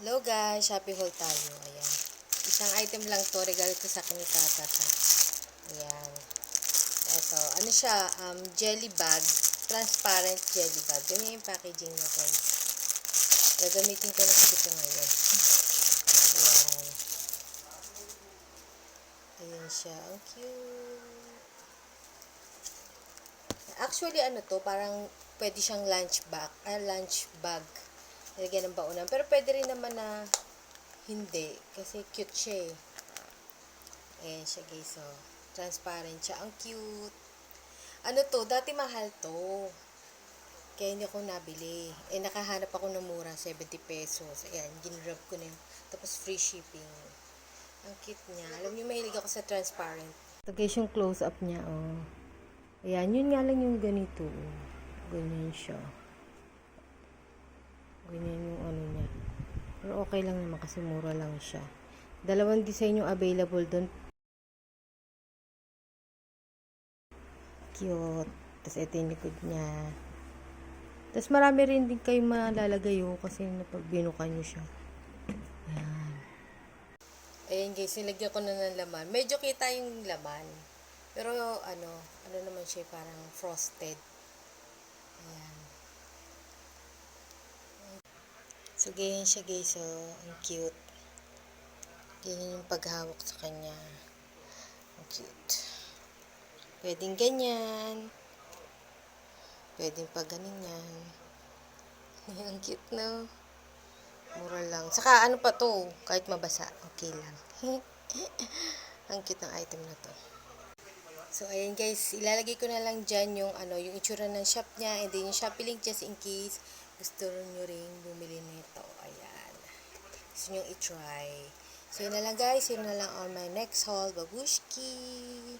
Hello guys, Shopee haul tayo. Ayan. Isang item lang to, regalo to sa akin ni Tata. Ayan. Ito, ano siya, jelly bag, transparent jelly bag. Ganyan yung packaging niya guys. Gagamitin ko na kasi ito ngayon. Ayan. Ayan siya, ang cute. Actually, ano to, parang pwede siyang lunch bag. Nilagyan ng baunan. Pero pwede rin naman na hindi. Kasi cute siya eh. Ayan siya guys. So, transparent siya. Ang cute. Ano to? Dati mahal to. Kaya hindi ako nabili. Eh, nakahanap ako ng mura. 70 pesos. Ayan, ginrab ko na yun. Tapos free shipping. Ang cute niya. Alam niyo, mahilig ako sa transparent. Ito guys yung close-up niya. Oh. Ayan, yun nga lang yung ganito. Oh. Ganyan siya. Ganyan yung ano niya. Pero okay lang naman kasi mura lang siya. Dalawang design yung available doon. Cute. Tapos ito yung likod niya. Tapos marami rin din kayo malalagay kasi napag binuka nyo siya. Ayan. Ayan guys, nilagyan ko na ng laman. Medyo kita yung laman. Pero ano naman siya parang frosted. Ayan. So ganyan siya guys. So, ang cute. Ganyan yung paghawak sa kanya. Ang cute. Pwedeng ganyan. Pwedeng pag ganyan. Ang cute no. Mura lang. Saka ano pa to, kahit mabasa, okay lang. Ang cute ng item na to. So ayan guys, ilalagay ko na lang dyan yung yung itsura ng shop niya and then yung Shopee link just in case gusto nyo rin bumili nito. Ayan. Gusto nyo i-try. So yun na lang guys, yun na lang on my next haul. Babushki!